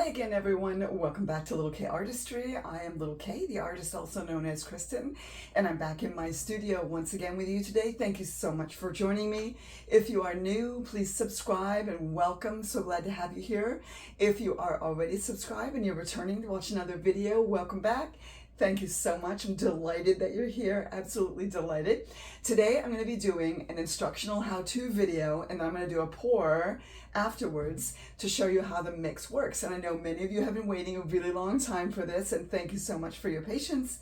Hi again, everyone. Welcome back to Little K Artistry. I am Little K, the artist also known as Kristen, and I'm back in my studio once again with you today. Thank you so much for joining me. If you are new, please subscribe and welcome. So glad to have you here. If you are already subscribed and you're returning to watch another video, welcome back. Thank you so much. I'm delighted that you're here. Absolutely delighted. Today I'm going to be doing an instructional how-to video, and I'm going to do a pour afterwards to show you how the mix works. And I know many of you have been waiting a really long time for this, and thank you so much for your patience.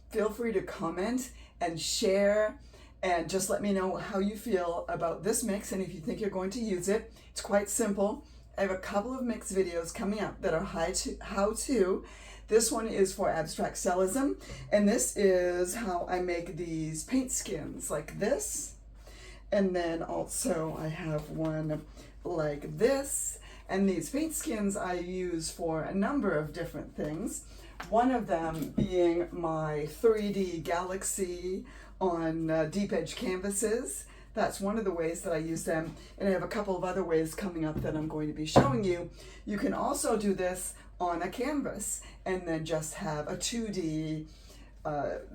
Feel free to comment and share and just let me know how you feel about this mix and if you think you're going to use it. It's quite simple. I have a couple of mix videos coming up that are how-to. This one is for abstract cellism, and this is how I make these paint skins like this. And then also I have one like this, and these paint skins I use for a number of different things. One of them being my 3D galaxy on deep edge canvases. That's one of the ways that I use them, and I have a couple of other ways coming up that I'm going to be showing you. You can also do this on a canvas and then just have a 2D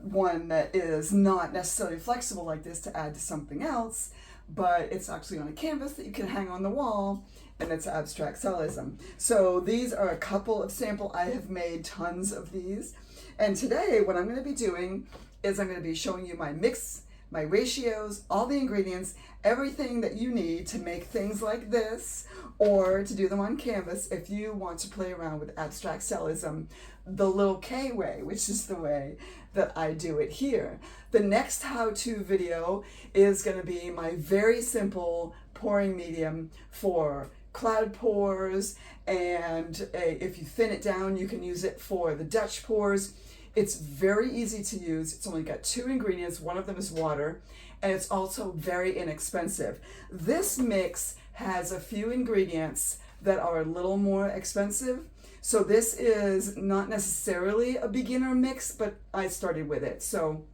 one that is not necessarily flexible like this to add to something else, but it's actually on a canvas that you can hang on the wall, and it's abstract cellism. So these are a couple of sample. I have made tons of these, and today what I'm going to be doing is I'm going to be showing you my mix, my ratios, all the ingredients, everything that you need to make things like this or to do them on canvas if you want to play around with abstract cellism the Little K way, which is the way that I do it here. The next how-to video is going to be my very simple pouring medium for cloud pours, and if you thin it down, you can use it for the Dutch pours. It's very easy to use. It's only got 2 ingredients. One of them is water, and it's also very inexpensive. This mix has a few ingredients that are a little more expensive. So this is not necessarily a beginner mix, but I started with it. So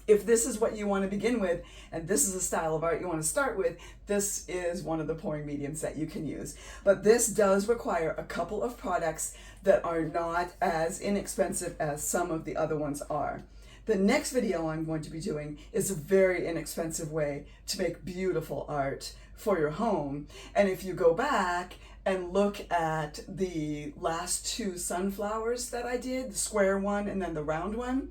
if this is what you want to begin with, and this is a style of art you want to start with, this is one of the pouring mediums that you can use. But this does require a couple of products that are not as inexpensive as some of the other ones are. The next video I'm going to be doing is a very inexpensive way to make beautiful art for your home. And if you go back and look at the last 2 sunflowers that I did, the square one and then the round one,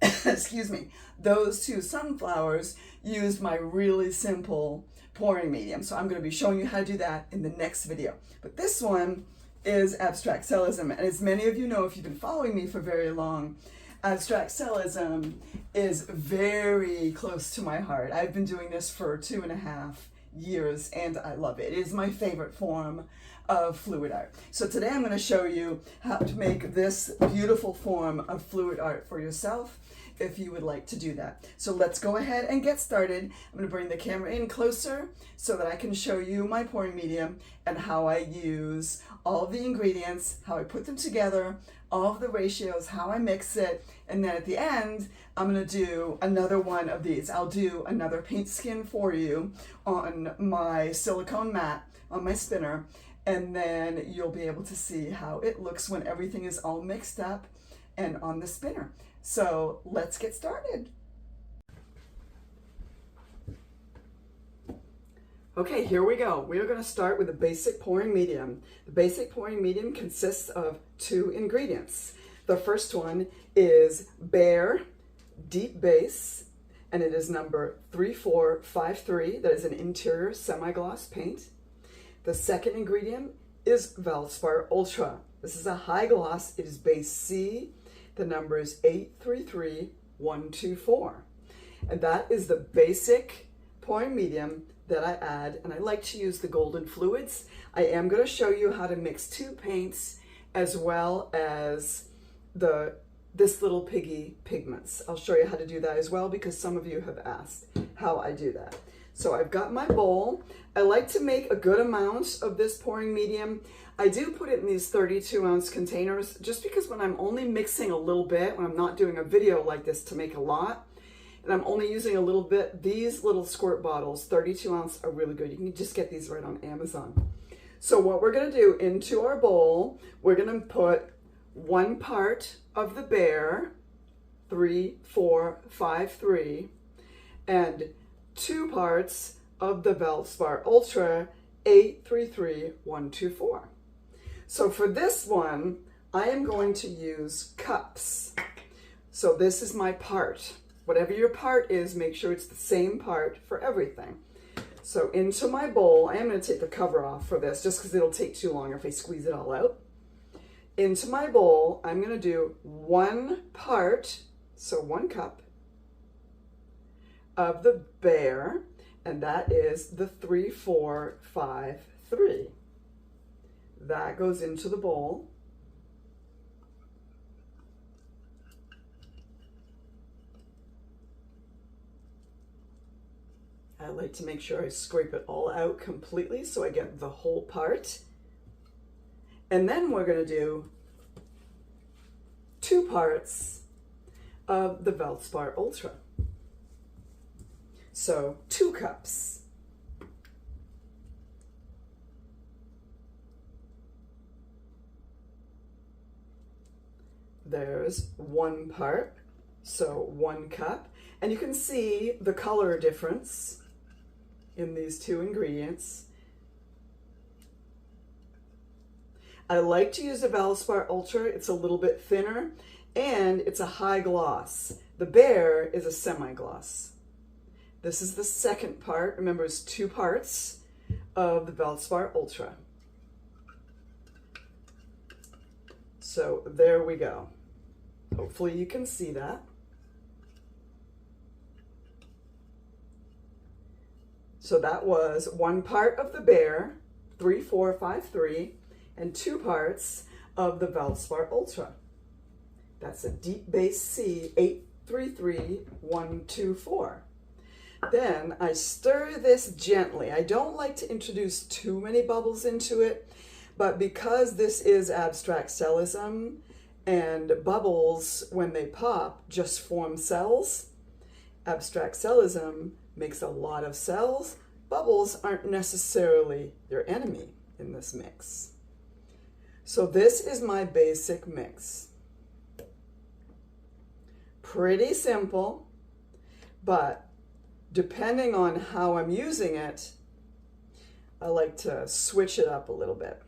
excuse me, those 2 sunflowers used my really simple pouring medium. So I'm going to be showing you how to do that in the next video. But this one is abstract cellism, and as many of you know if you've been following me for very long, abstract cellism is very close to my heart. I've been doing this for 2.5 years and I love it. It is my favorite form of fluid art. So today I'm going to show you how to make this beautiful form of fluid art for yourself if you would like to do that. So let's go ahead and get started. I'm going to bring the camera in closer so that I can show you my pouring medium and how I use all of the ingredients, how I put them together, all of the ratios, how I mix it, and then at the end I'm going to do another one of these. I'll do another paint skin for you on my silicone mat on my spinner, and then you'll be able to see how it looks when everything is all mixed up and on the spinner. So let's get started. Okay, here we go. We are going to start with a basic pouring medium. The basic pouring medium consists of 2 ingredients. The first one is Bare Deep Base, and it is number 3453. That is an interior semi-gloss paint. The second ingredient is Valspar Ultra. This is a high gloss. It is base C. The number is 833124. And that is the basic pouring medium that I add, and I like to use the golden fluids. I am going to show you how to mix 2 paints as well as this little piggy pigments. I'll show you how to do that as well because some of you have asked how I do that. So I've got my bowl. I like to make a good amount of this pouring medium. I do put it in these 32-ounce containers just because when I'm only mixing a little bit, when I'm not doing a video like this to make a lot, and I'm only using a little bit, these little squirt bottles, 32 ounce, are really good. You can just get these right on Amazon. So what we're going to do into our bowl, we're going to put 1 part of the Bear, 3, 4, 5, 3, and 2 parts of the Valspar Ultra, 8, 3, 3, 1, 2, 4. So for this one, I am going to use cups. So this is my part. Whatever your part is, make sure it's the same part for everything. So into my bowl, I am going to take the cover off for this just because it'll take too long if I squeeze it all out. Into my bowl, I'm going to do 1 part, so 1 cup of the Bear, and that is the 3, 4, 5, 3. That goes into the bowl. I like to make sure I scrape it all out completely so I get the whole part. And then we're going to do 2 parts of the Valspar Ultra. So 2 cups. There's 1 part, so 1 cup. And you can see the color difference in these 2 ingredients. I like to use the Valspar Ultra. It's a little bit thinner and it's a high gloss. The Bear is a semi-gloss. This is the second part. Remember, it's 2 parts of the Valspar Ultra. So there we go. Hopefully you can see that. So that was 1 part of the Bear, 3, 4, 5, 3, and 2 parts of the Valspar Ultra. That's a deep bass C, 8, 3, 3, 1, 2, 4. Then I stir this gently. I don't like to introduce too many bubbles into it, but because this is abstract cellism and bubbles, when they pop, just form cells, abstract cellism makes a lot of cells. Bubbles aren't necessarily your enemy in this mix. So this is my basic mix. Pretty simple, but depending on how I'm using it, I like to switch it up a little bit.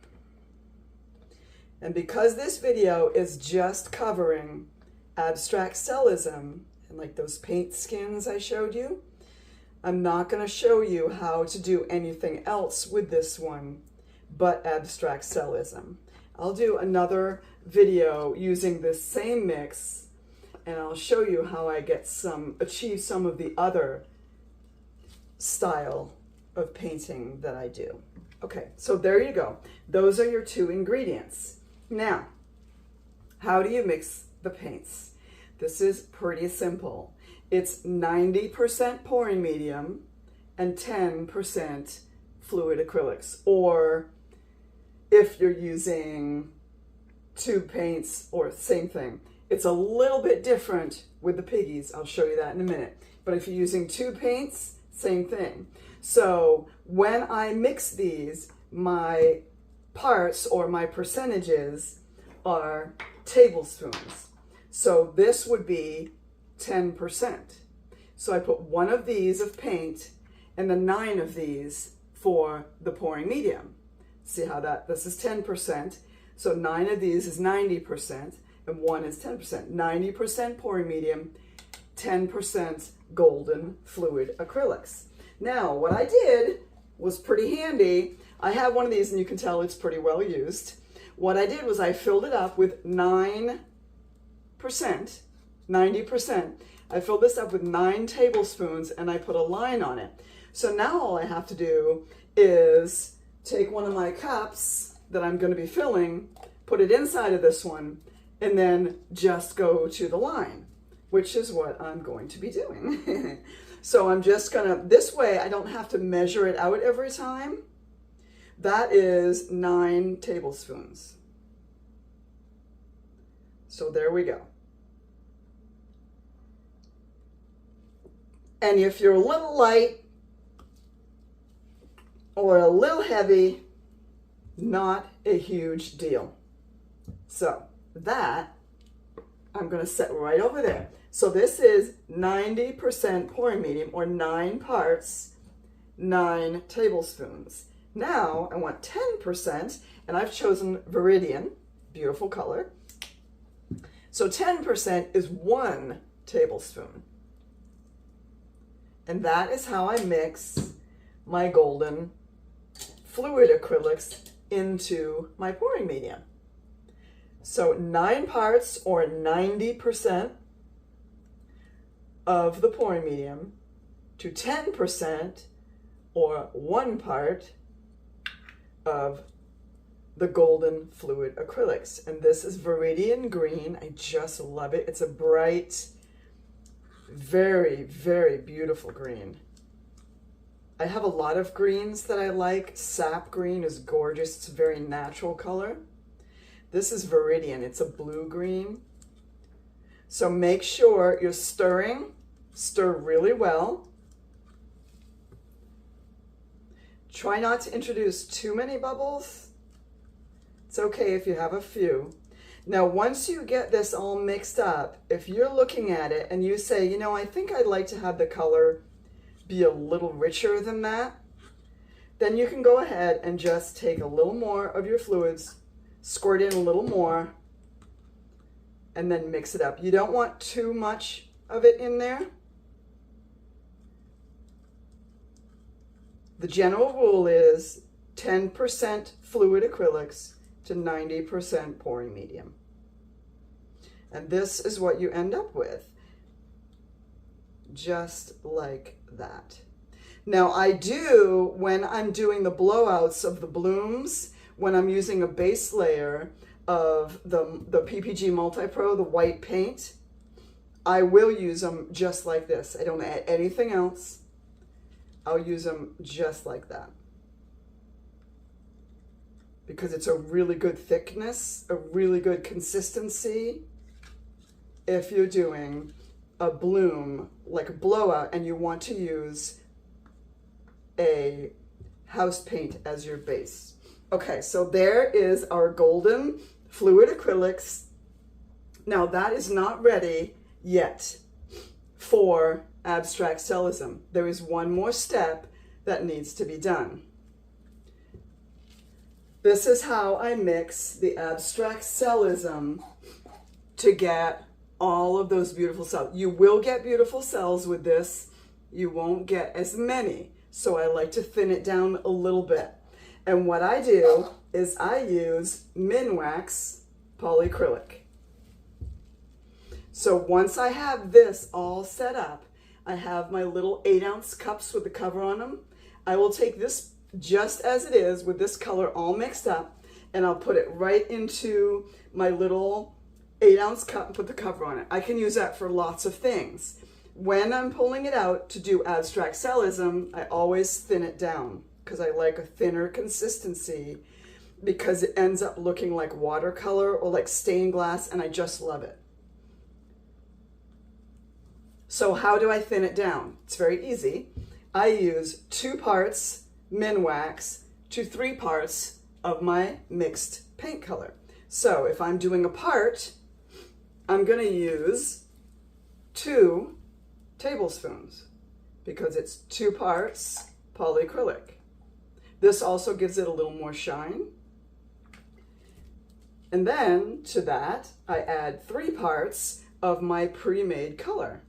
And because this video is just covering abstract cellism and like those paint skins I showed you, I'm not going to show you how to do anything else with this one but abstract cellism. I'll do another video using this same mix and I'll show you how I achieve some of the other style of painting that I do. Okay, so there you go. Those are your 2 ingredients. Now, how do you mix the paints? This is pretty simple. It's 90% pouring medium and 10% fluid acrylics. Or if you're using 2 paints, or same thing. It's a little bit different with the Piggies. I'll show you that in a minute. But if you're using 2 paints, same thing. So when I mix these, my parts or my percentages are tablespoons. So this would be 10%. So I put 1 of these of paint and then 9 of these for the pouring medium. See how this is 10%. So 9 of these is 90% and 1 is 10%. 90% pouring medium, 10% golden fluid acrylics. Now what I did was pretty handy. I have one of these and you can tell it's pretty well used. What I did was I filled it up with 9%, 90%. I filled this up with 9 tablespoons and I put a line on it. So now all I have to do is take one of my cups that I'm going to be filling, put it inside of this one, and then just go to the line, which is what I'm going to be doing. So I'm just gonna, this way I don't have to measure it out every time. That is 9 tablespoons. So there we go. And if you're a little light or a little heavy, Not a huge deal. So that I'm going to set right over there. So this is 90% pouring medium, or 9 parts, 9 tablespoons. Now I want 10%, and I've chosen Viridian, beautiful color. So 10% is 1 tablespoon. And that is how I mix my golden fluid acrylics into my pouring medium. So 9 parts, or 90% of the pouring medium, to 10%, or 1 part of the golden fluid acrylics. And this is Viridian Green. I just love it. It's a bright, very, very beautiful green. I have a lot of greens that I like. Sap green is gorgeous. It's a very natural color. This is Viridian. It's a blue green. So make sure you're stirring. Stir really well. Try not to introduce too many bubbles. It's okay if you have a few. Now, once you get this all mixed up, if you're looking at it and you say, you know, I think I'd like to have the color be a little richer than that, then you can go ahead and just take a little more of your fluids, squirt in a little more, and then mix it up. You don't want too much of it in there. The general rule is 10% fluid acrylics to 90% pouring medium. And this is what you end up with, just like that. Now I do, when I'm doing the blowouts of the blooms, when I'm using a base layer of the PPG Multi-Pro, the white paint, I will use them just like this. I don't add anything else. I'll use them just like that, because it's a really good thickness, a really good consistency. If you're doing a bloom, like a blowout, and you want to use a house paint as your base. Okay, so there is our golden fluid acrylics. Now that is not ready yet for abstract cellism. There is one more step that needs to be done. This is how I mix the abstract cellism to get all of those beautiful cells. You will get beautiful cells with this. You won't get as many. So I like to thin it down a little bit. And what I do is I use Minwax polyacrylic. So once I have this all set up, I have my little 8-ounce cups with the cover on them. I will take this just as it is with this color all mixed up, and I'll put it right into my little 8-ounce cup and put the cover on it. I can use that for lots of things. When I'm pulling it out to do abstract cellism, I always thin it down because I like a thinner consistency, because it ends up looking like watercolor or like stained glass, and I just love it. So how do I thin it down? It's very easy. I use 2 parts Minwax to 3 parts of my mixed paint color. So if I'm doing a part, I'm going to use 2 tablespoons because it's 2 parts polyacrylic. This also gives it a little more shine. And then to that, I add 3 parts of my pre-made color.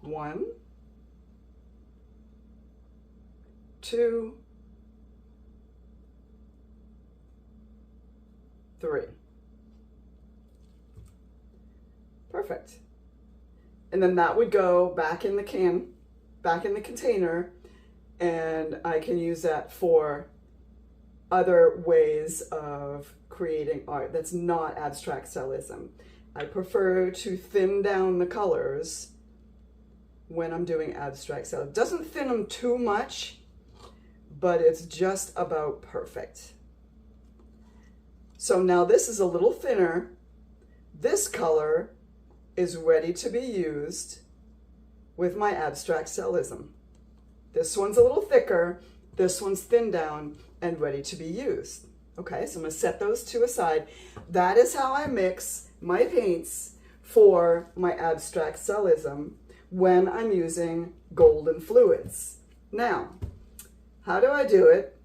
1, 2, 3. Perfect. And then that would go back in the can, back in the container, and I can use that for other ways of creating art that's not abstract cellism. I prefer to thin down the colors when I'm doing abstract cellism. It doesn't thin them too much, but it's just about perfect. So now this is a little thinner. This color is ready to be used with my abstract cellism. This one's a little thicker, this one's thinned down and ready to be used. Okay, so I'm going to set those two aside. That is how I mix my paints for my abstract cellism when I'm using golden fluids. Now, how do I do it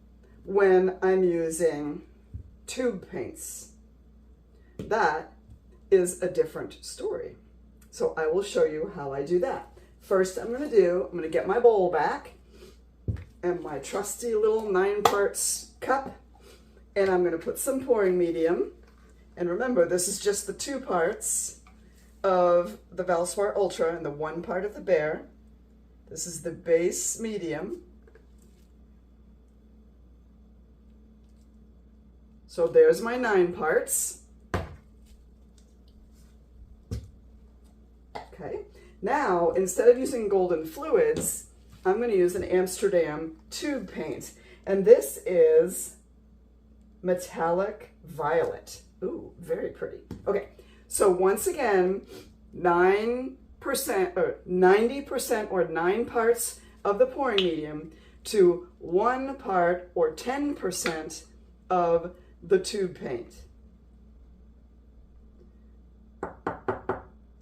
when I'm using tube paints? That is a different story. So I will show you how I do that. First, I'm going to get my bowl back and my trusty little 9 parts cup, and I'm going to put some pouring medium. And remember, this is just the 2 parts of the Valspar Ultra and the 1 part of the Bear. This is the base medium. So there's my 9 parts. Okay, now instead of using golden fluids, I'm going to use an Amsterdam tube paint. And this is metallic violet. Ooh, very pretty. Okay, so once again, 9% or 90% or 9 parts of the pouring medium to 1 part or 10% of the tube paint.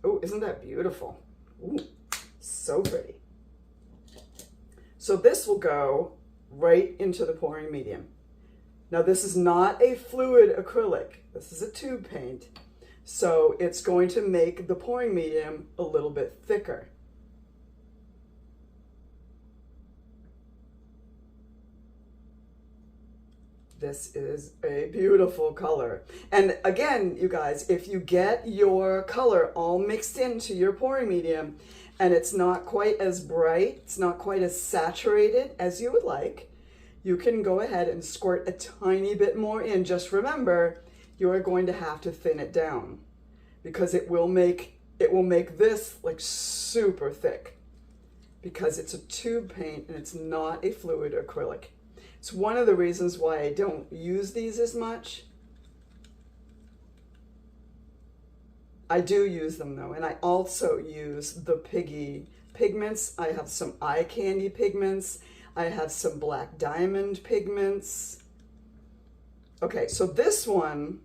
Oh, isn't that beautiful? Ooh, so pretty. So this will go right into the pouring medium. Now this is not a fluid acrylic. This is a tube paint. So it's going to make the pouring medium a little bit thicker. This is a beautiful color. And again, you guys, if you get your color all mixed into your pouring medium and it's not quite as bright, it's not quite as saturated as you would like, you can go ahead and squirt a tiny bit more in. Just remember, you are going to have to thin it down because it will make this like super thick because it's a tube paint and it's not a fluid acrylic. It's one of the reasons why I don't use these as much. I do use them though, and I also use the Piggy pigments. I have some eye candy pigments. I have some black diamond pigments. Okay, so this one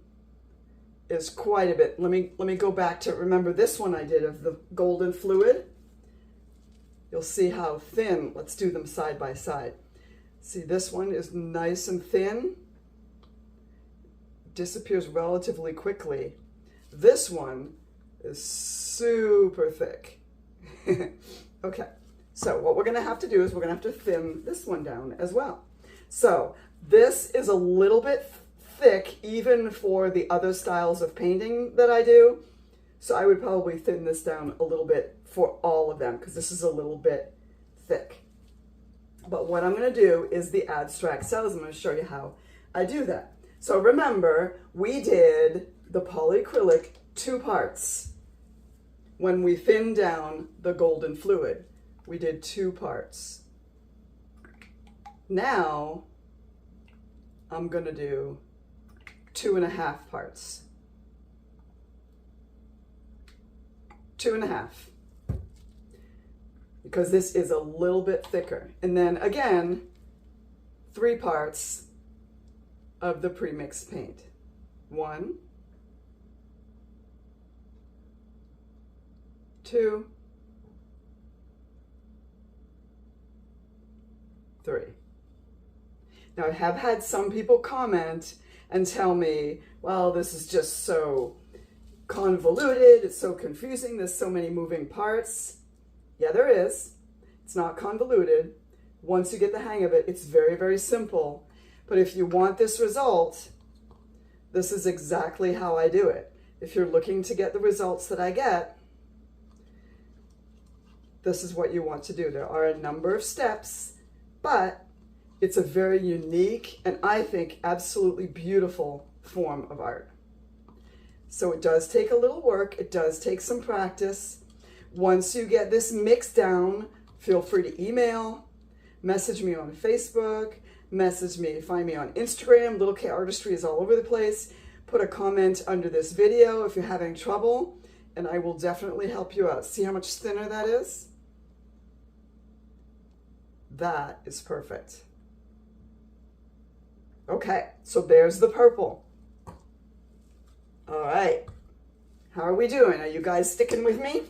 is quite a bit. Let me go back to, remember this one I did of the golden fluid. You'll see how thin. Let's do them side by side. See, this one is nice and thin, disappears relatively quickly. This one is super thick. Okay, so what we're gonna have to do is we're gonna have to thin this one down as well. So this is a little bit thick even for the other styles of painting that I do. So I would probably thin this down a little bit for all of them because this is a little bit thick. But what I'm going to do is the abstract cells. I'm going to show you how I do that. So remember, we did the polyacrylic 2 parts. When we thinned down the golden fluid, we did 2 parts. Now, I'm going to do 2.5 parts. 2.5. Because this is a little bit thicker. And then again, 3 parts of the premixed paint. 1, 2, 3. Now I have had some people comment and tell me, well, this is just so convoluted, it's so confusing, there's so many moving parts. Yeah, there is. It's not convoluted. Once you get the hang of it, it's very, very simple. But if you want this result, this is exactly how I do it. If you're looking to get the results that I get, this is what you want to do. There are a number of steps, but it's a very unique and I think absolutely beautiful form of art. So it does take a little work. It does take some practice. Once you get this mixed down, feel free to email, message me on Facebook, message me, find me on Instagram. Little K Artistry is all over the place. Put a comment under this video if you're having trouble, and I will definitely help you out. See how much thinner that is? That is perfect. Okay, so there's the purple. All right, how are we doing? Are you guys sticking with me?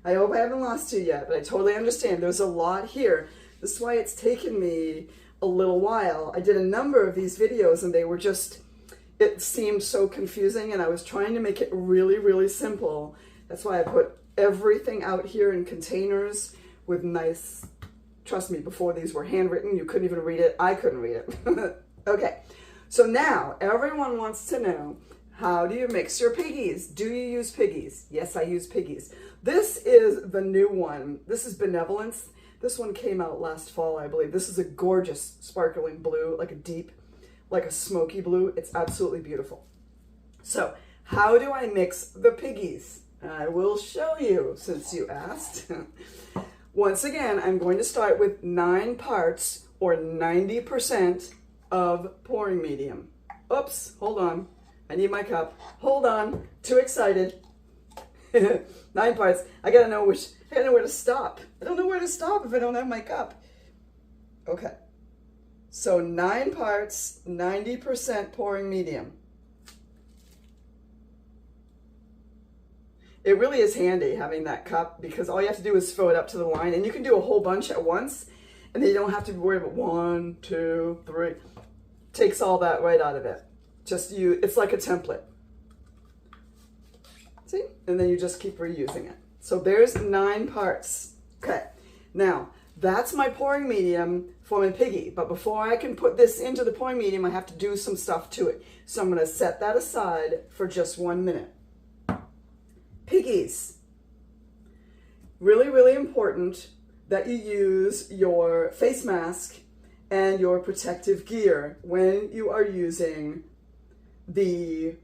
I hope I haven't lost you yet, but I totally understand. There's a lot here. This is why it's taken me a little while. I did a number of these videos and they were just, it seemed so confusing, and I was trying to make it really, really simple. That's why I put everything out here in containers with nice, trust me, before these were handwritten, you couldn't even read it. I couldn't read it. Okay, so now everyone wants to know, how do you mix your Piggies? Do you use Piggies? Yes, I use Piggies. This is the new one. This is Benevolence. This one came out last fall, I believe. This is a gorgeous sparkling blue, like a deep, like a smoky blue. It's absolutely beautiful. So how do I mix the Piggies? I will show you since you asked. Once again, I'm going to start with 9 parts or 90% of pouring medium. Oops, hold on. I need my cup. Hold on, too excited. 9 parts. I gotta know where to stop. I don't know where to stop if I don't have my cup. Okay. So 9 parts, 90% pouring medium. It really is handy having that cup because all you have to do is fill it up to the line, and you can do a whole bunch at once, and then you don't have to be worried about 1, 2, 3. Takes all that right out of it. It's like a template. See? And then you just keep reusing it. So there's 9 parts. Okay. Now, that's my pouring medium for my Piggy. But before I can put this into the pouring medium, I have to do some stuff to it. So I'm going to set that aside for just 1 minute. Piggies. Really, really important that you use your face mask and your protective gear when you are using the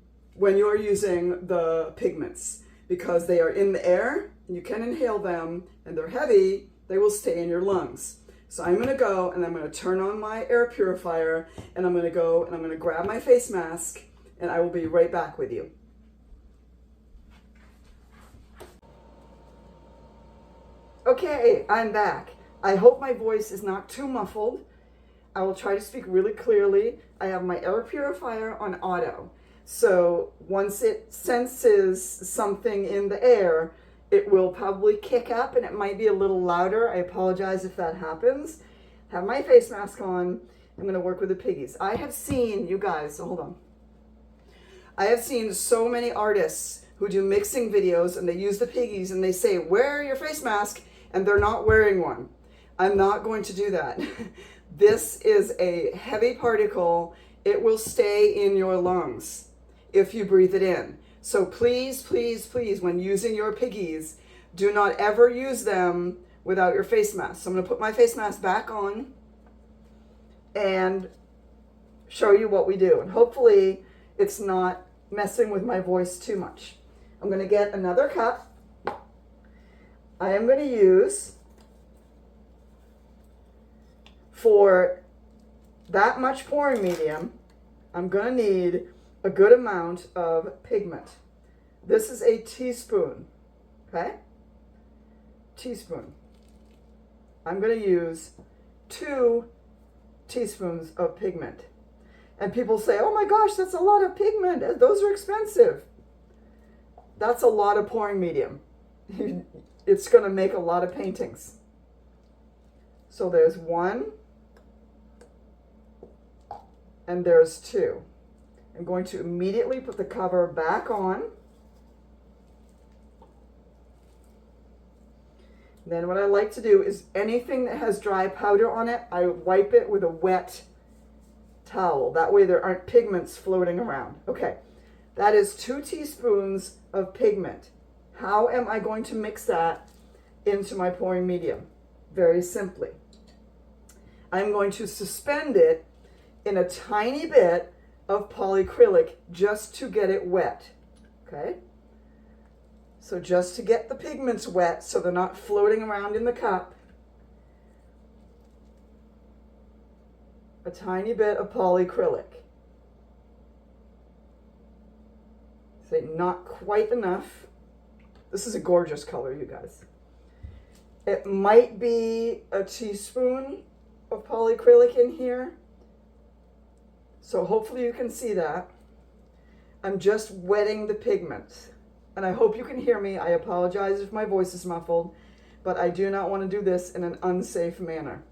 pigments, because they are in the air, you can inhale them, and they're heavy, they will stay in your lungs. So I'm going to go and I'm going to turn on my air purifier, and I'm going to go and I'm going to grab my face mask, and I will be right back with you. Okay, I'm back. I hope my voice is not too muffled. I will try to speak really clearly. I have my air purifier on auto. So once it senses something in the air, it will probably kick up and it might be a little louder. I apologize if that happens. Have my face mask on. I'm going to work with the Piggies. I have seen, you guys, hold on. I have seen so many artists who do mixing videos and they use the Piggies and they say, wear your face mask, and they're not wearing one. I'm not going to do that. This is a heavy particle. It will stay in your lungs if you breathe it in. So please, please, please, when using your Piggies, do not ever use them without your face mask. So I'm going to put my face mask back on and show you what we do. And hopefully it's not messing with my voice too much. I'm going to get another cup. I am going to use, for that much pouring medium, I'm going to need a good amount of pigment. This is a teaspoon, okay? Teaspoon. I'm going to use 2 teaspoons of pigment. And people say, oh my gosh, that's a lot of pigment. Those are expensive. That's a lot of pouring medium. It's going to make a lot of paintings. So there's 1 and there's 2. I'm going to immediately put the cover back on. Then what I like to do is anything that has dry powder on it, I wipe it with a wet towel. That way there aren't pigments floating around. Okay, that is 2 teaspoons of pigment. How am I going to mix that into my pouring medium? Very simply. I'm going to suspend it in a tiny bit of polyacrylic just to get it wet. Okay? So just to get the pigments wet so they're not floating around in the cup. A tiny bit of polyacrylic. Say not quite enough. This is a gorgeous color, you guys. It might be a teaspoon of polyacrylic in here. So hopefully you can see that. I'm just wetting the pigment. And I hope you can hear me. I apologize if my voice is muffled, but I do not want to do this in an unsafe manner.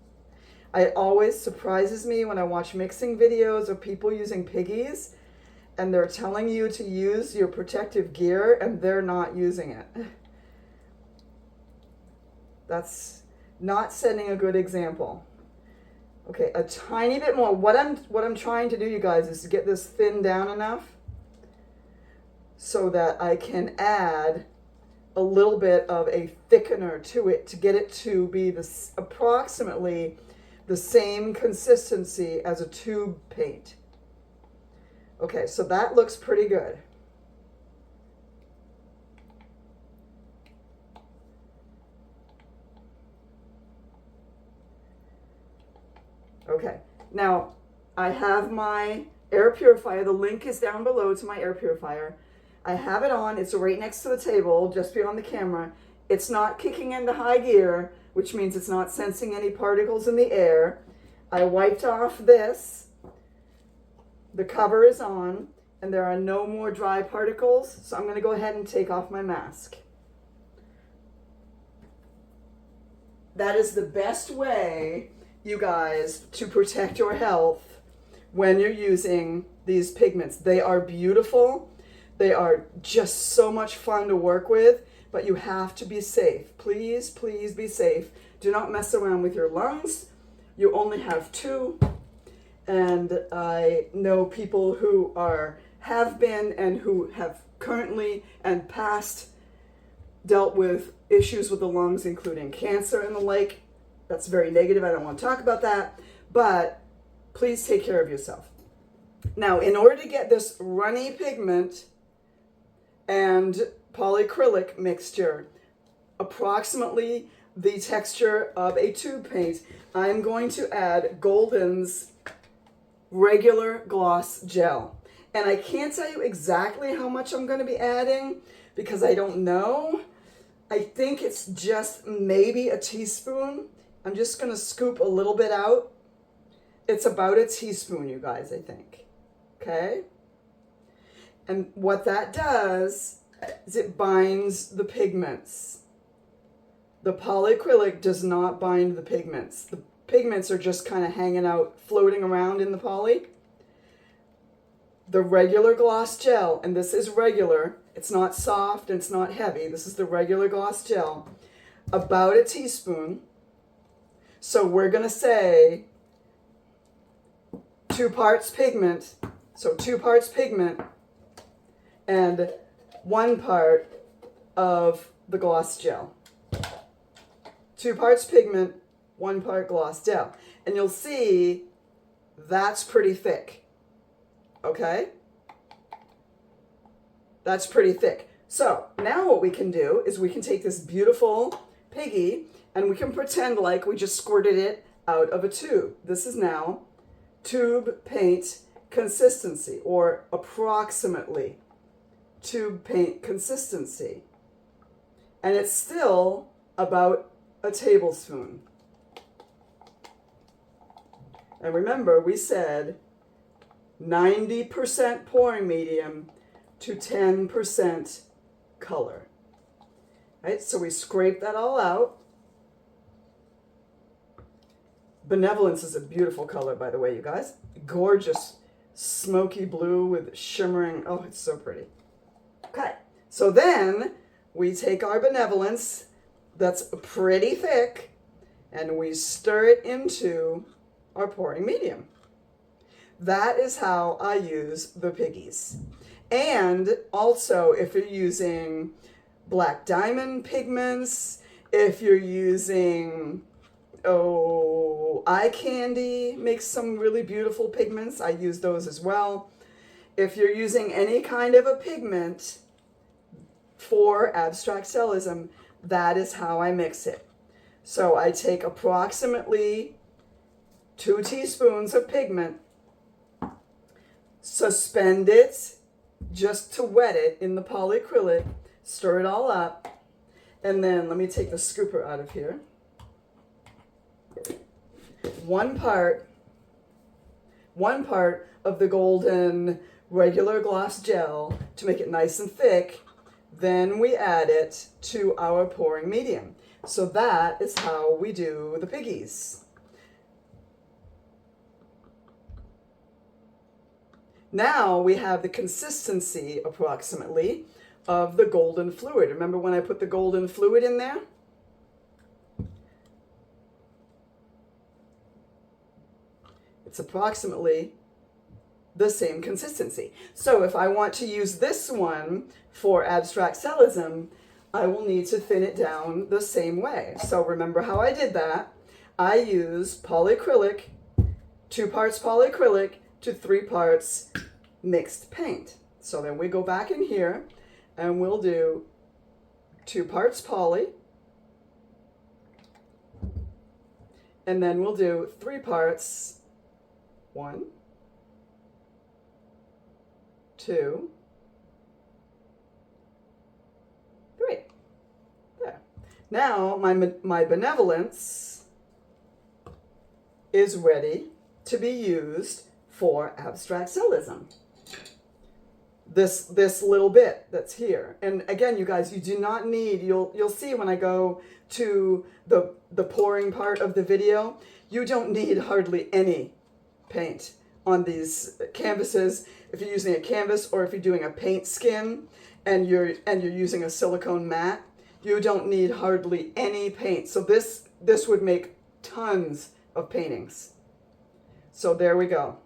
It always surprises me when I watch mixing videos of people using Piggies and they're telling you to use your protective gear and they're not using it. That's not setting a good example. Okay, a tiny bit more. What I'm trying to do, you guys, is to get this thinned down enough so that I can add a little bit of a thickener to it to get it to be this approximately the same consistency as a tube paint. Okay, so that looks pretty good. Okay, now I have my air purifier. The link is down below to my air purifier. I have it on. It's right next to the table, just beyond the camera. It's not kicking into high gear, which means it's not sensing any particles in the air. I wiped off this. The cover is on, and there are no more dry particles, so I'm going to go ahead and take off my mask. That is the best way, you guys, to protect your health when you're using these pigments. They are beautiful. They are just so much fun to work with, but you have to be safe. Please, please be safe. Do not mess around with your lungs. You only have two. And I know people who have been and who have currently and past dealt with issues with the lungs, including cancer and the like. That's very negative. I don't want to talk about that. But please take care of yourself. Now, in order to get this runny pigment and polyacrylic mixture, approximately the texture of a tube paint, I'm going to add Golden's regular gloss gel. And I can't tell you exactly how much I'm going to be adding because I don't know. I think it's just maybe a teaspoon. I'm just going to scoop a little bit out. It's about a teaspoon, you guys, I think. Okay? And what that does is it binds the pigments. The polyacrylic does not bind the pigments. The pigments are just kind of hanging out, floating around in the poly. The regular gloss gel, and this is regular, it's not soft and it's not heavy. This is the regular gloss gel, about a teaspoon. So we're going to say 2 parts pigment. So 2 parts pigment and 1 part of the gloss gel. 2 parts pigment, 1 part gloss gel. And you'll see that's pretty thick. Okay? That's pretty thick. So now what we can do is we can take this beautiful Piggy and we can pretend like we just squirted it out of a tube. This is now tube paint consistency, or approximately tube paint consistency. And it's still about a tablespoon. And remember, we said 90% pouring medium to 10% color. Right? So we scrape that all out. Benevolence is a beautiful color, by the way, you guys. Gorgeous smoky blue with shimmering. Oh, it's so pretty. Okay, so then we take our Benevolence that's pretty thick and we stir it into our pouring medium. That is how I use the Piggies. And also, if you're using black diamond pigments, if you're using, eye candy makes some really beautiful pigments. I use those as well. If you're using any kind of a pigment for abstract cellism, that is how I mix it. So I take approximately 2 teaspoons of pigment, suspend it just to wet it in the polyacrylic, stir it all up, and then let me take the scooper out of here. 1 part 1 part of the golden regular gloss gel to make it nice and thick. Then we add it to our pouring medium. So that is how we do the Piggies. Now we have the consistency, approximately, of the golden fluid. Remember when I put the golden fluid in there? It's approximately the same consistency. So if I want to use this one for abstract cellism, I will need to thin it down the same way. So remember how I did that. I use polyacrylic, 2 parts polyacrylic to 3 parts mixed paint. So then we go back in here and we'll do 2 parts poly, and then we'll do 3 parts, 1, 2, 3. There. Now my Benevolence is ready to be used for abstract cellism. This little bit that's here. And again, you guys, you do not need, you'll see when I go to the pouring part of the video, you don't need hardly any paint on these canvases. If you're using a canvas or if you're doing a paint skin and you're using a silicone mat, you don't need hardly any paint. So this would make tons of paintings. So there we go.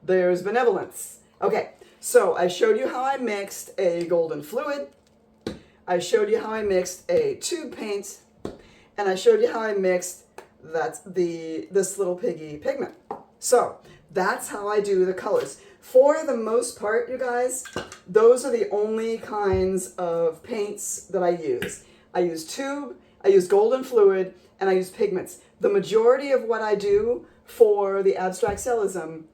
There's Benevolence. Okay, so I showed you how I mixed a golden fluid, I showed you how I mixed a tube paint, and I showed you how I mixed this little piggy pigment. So that's how I do the colors. For the most part, you guys, those are the only kinds of paints that I use. I use tube, I use golden fluid, and I use pigments. The majority of what I do for the abstract cellism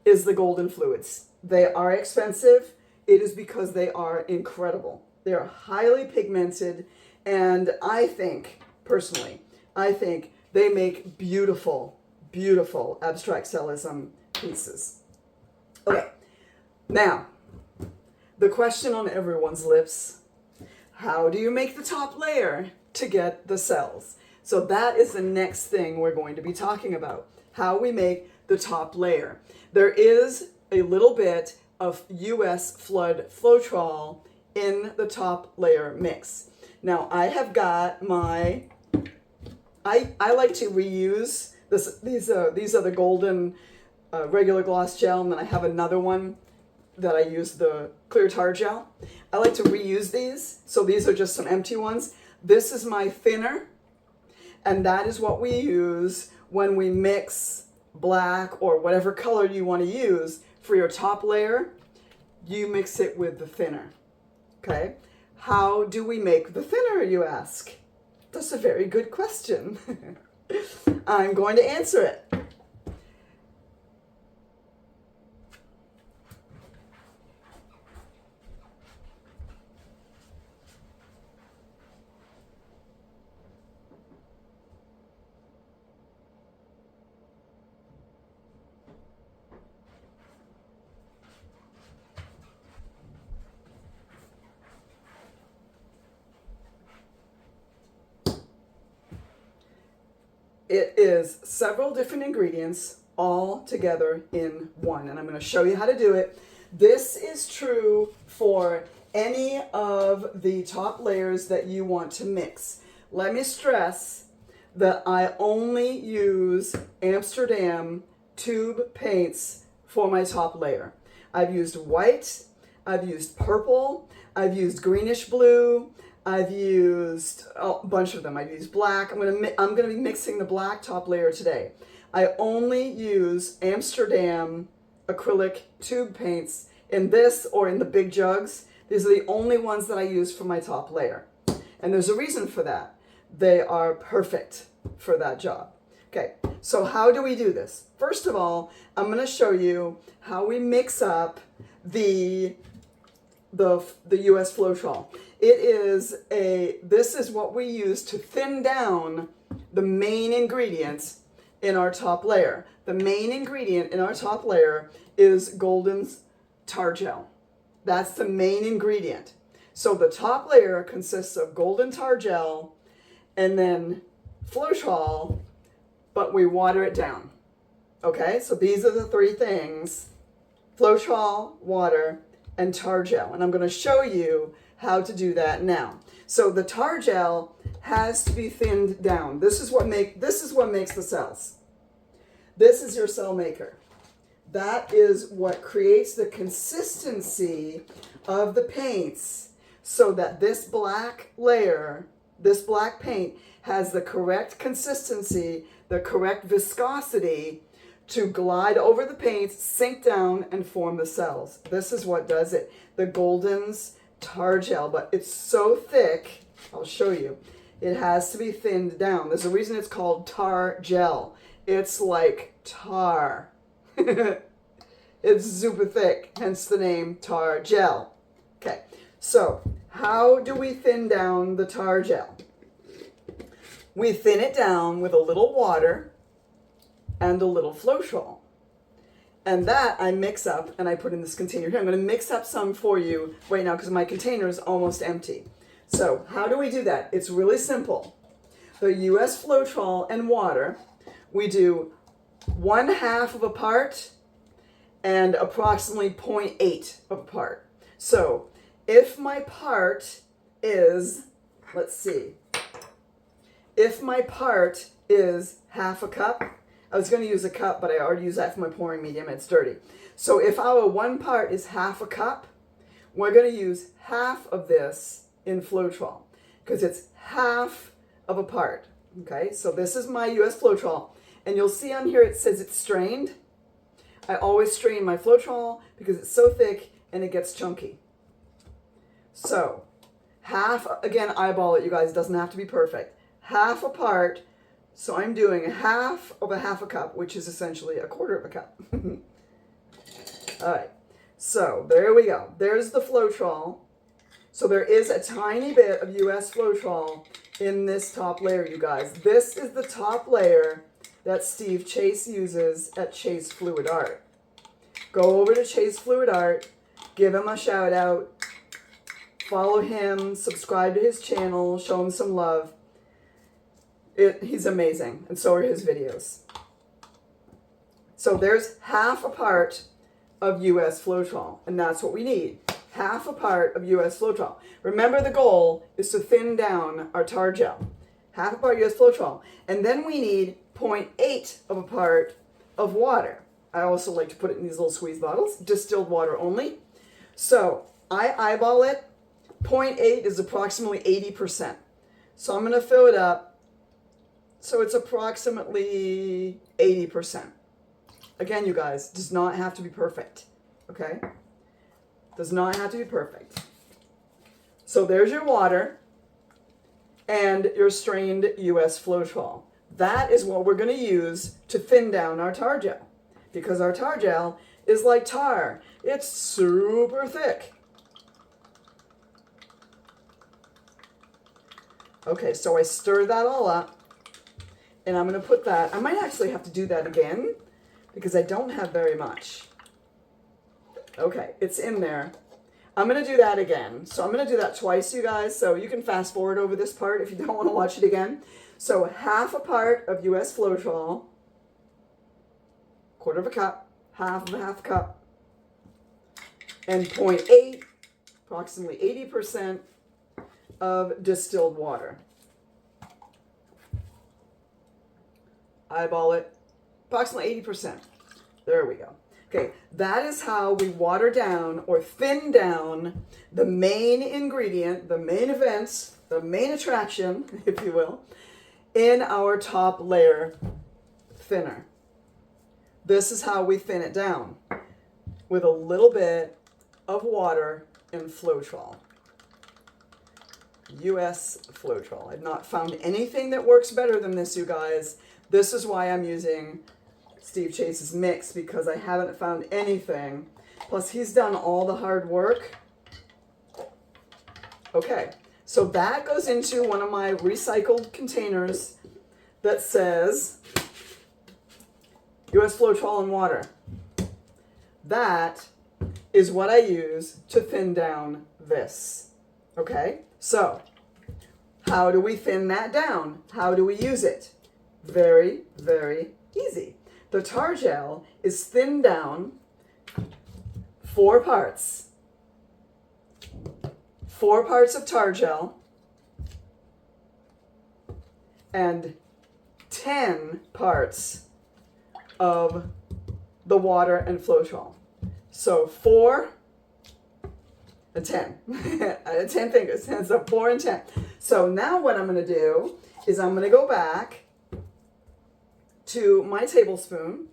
is the golden fluids. They are expensive. It is because they are incredible. They are highly pigmented, and I think, personally, I think they make beautiful, beautiful abstract cellism pieces. Okay, now, the question on everyone's lips, how do you make the top layer to get the cells? So that is the next thing we're going to be talking about, how we make the top layer. There is a little bit of US flood Floetrol in the top layer mix. Now I have got my, I like to reuse this. These are the golden regular gloss gel, and then I have another one that I use the clear tar gel. I like to reuse these, so these are just some empty ones. This is my thinner, and that is what we use when we mix black or whatever color you want to use for your top layer. You mix it with the thinner. Okay, how do we make the thinner, you ask? That's a very good question. I'm going to answer it. It is several different ingredients all together in one, and I'm going to show you how to do it. This is true for any of the top layers that you want to mix. Let me stress that I only use Amsterdam tube paints for my top layer. I've used white, I've used purple, I've used greenish blue, I've used a bunch of them. I've used black. I'm gonna be mixing the black top layer today. I only use Amsterdam acrylic tube paints in this or in the big jugs. These are the only ones that I use for my top layer. And there's a reason for that. They are perfect for that job. Okay, so how do we do this? First of all, I'm gonna show you how we mix up the US Floetrol. This is what we use to thin down the main ingredients in our top layer. The main ingredient in our top layer is Golden's tar gel. That's the main ingredient. So the top layer consists of Golden tar gel and then Floetrol, but we water it down. Okay, so these are the three things: Floetrol, water, and tar gel. And I'm going to show you how to do that now. So the tar gel has to be thinned down. This is what makes the cells. This is your cell maker. That is what creates the consistency of the paints so that this black layer, this black paint, has the correct consistency, the correct viscosity to glide over the paints, sink down, and form the cells. This is what does it. The Golden's tar gel, but it's so thick, I'll show you, it has to be thinned down. There's a reason it's called tar gel. It's like tar. It's super thick, hence the name tar gel. Okay, so how do we thin down the tar gel? We thin it down with a little water and a little Floetrol. And that I mix up and I put in this container here. I'm going to mix up some for you right now because my container is almost empty. So how do we do that? It's really simple. The US Floetrol and water, we do 1/2 of a part and approximately 0.8 of a part. So if my part is, let's see, if my part is 1/2 a cup, I was going to use a cup, but I already used that for my pouring medium. It's dirty. So if our one part is 1/2 a cup, we're going to use 1/2 of this in Floetrol because it's 1/2 of a part. Okay, so this is my US Floetrol. And you'll see on here it says it's strained. I always strain my Floetrol because it's so thick and it gets chunky. So 1/2, again, eyeball it, you guys. It doesn't have to be perfect. 1/2 a part. So I'm doing 1/2 of a 1/2 a cup, which is essentially 1/4 of a cup. All right, so there we go. There's the Floetrol. So there is a tiny bit of US Floetrol in this top layer, you guys. This is the top layer that Steve Chase uses at Chase Fluid Art. Go over to Chase Fluid Art, give him a shout out, follow him, subscribe to his channel, show him some love. He's amazing, and so are his videos. So there's 1/2 a part of US Floetrol, and that's what we need. 1/2 a part of US Floetrol. Remember, the goal is to thin down our tar gel. 1/2 a part US Floetrol. And then we need 0.8 of a part of water. I also like to put it in these little squeeze bottles, distilled water only. So I eyeball it. 0.8 is approximately 80%. So I'm going to fill it up. So it's approximately 80%. Again, you guys, does not have to be perfect. Okay? Does not have to be perfect. So there's your water and your strained US Floetrol. That is what we're going to use to thin down our tar gel. Because our tar gel is like tar. It's super thick. Okay, so I stir that all up. And I'm going to put that, I might actually have to do that again because I don't have very much. Okay, it's in there. I'm going to do that again. So I'm going to do that twice, you guys. So you can fast forward over this part if you don't want to watch it again. So 1/2 a part of US Floetrol, 1/4 of a cup, 1/2 of a 1/2 cup, and 0.8, approximately 80% of distilled water. Eyeball it, approximately 80%. There we go. Okay, that is how we water down or thin down the main ingredient, the main events, the main attraction, if you will, in our top layer thinner. This is how we thin it down, with a little bit of water and Floetrol. US Floetrol. I've not found anything that works better than this, you guys. This is why I'm using Steve Chase's mix, because I haven't found anything. Plus, he's done all the hard work. Okay, so that goes into one of my recycled containers that says US Floetrol and water. That is what I use to thin down this. Okay, so how do we thin that down? How do we use it? Very, very easy. The tar gel is thinned down 4 parts. 4 parts of tar gel and 10 parts of the water and Floetrol. So 4 and 10. 10 fingers. So 4 and 10. So now what I'm going to do is I'm going to go back to my tablespoon,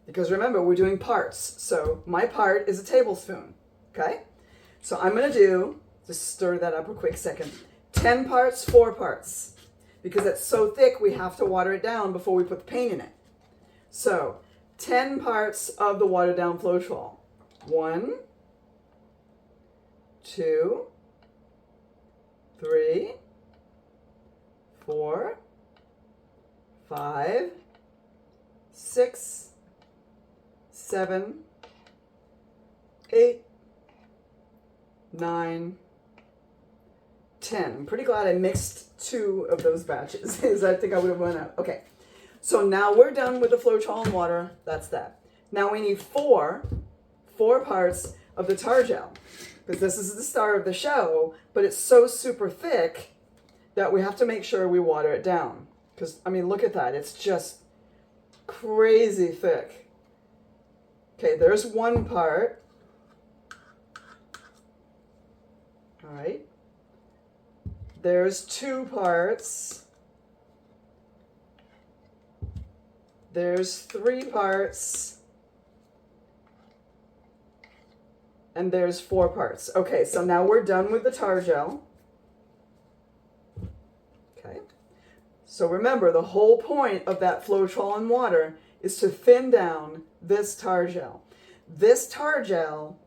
because remember, we're doing parts. So my part is a tablespoon. Okay? So I'm going to do, just stir that up a quick second, 10 parts, 4 parts. Because it's so thick, we have to water it down before we put the paint in it. So 10 parts of the watered down Floetrol. 1, 2, 3, 4, 5, 6, 7, 8, 9, 10. I'm pretty glad I mixed 2 of those batches, because I think I would have run out. Okay, so now we're done with the Floetrol and water. That's that. Now we need 4 parts of the tar gel, because this is the star of the show, but it's so super thick that we have to make sure we water it down. Because, I mean, look at that. It's just crazy thick. Okay, there's 1 part. All right. There's 2 parts. There's 3 parts. And there's 4 parts. Okay, so now we're done with the tar gel. Okay. So remember, the whole point of that Floetrol and water is to thin down this tar gel. This tar gel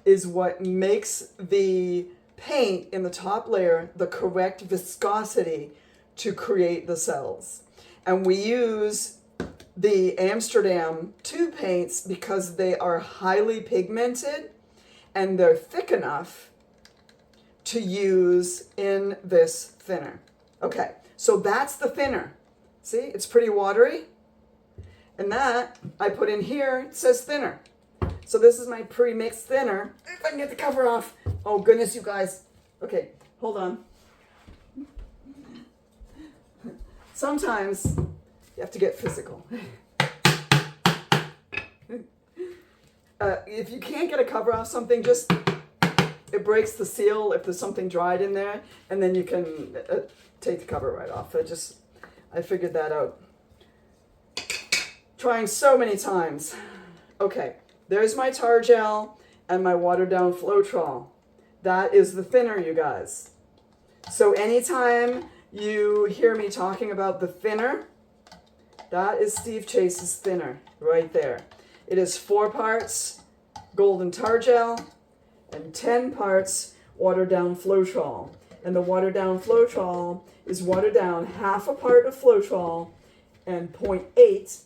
is what makes the paint in the top layer the correct viscosity to create the cells. And we use the Amsterdam tube paints because they are highly pigmented and they're thick enough to use in this thinner. Okay, so that's the thinner. See, it's pretty watery. And that I put in here, it says thinner. So this is my pre-mixed thinner. If I can get the cover off. Oh goodness, you guys. Okay, hold on. Sometimes you have to get physical. If you can't get a cover off something, just, it breaks the seal if there's something dried in there, and then you can take the cover right off. I figured that out. Trying so many times. Okay, there's my tar gel and my watered down Floetrol. That is the thinner, you guys. So anytime you hear me talking about the thinner, that is Steve Chase's thinner right there. It is 4 parts golden tar gel and 10 parts watered down Floetrol. And the watered down Floetrol is watered down half a part of Floetrol and 0.8,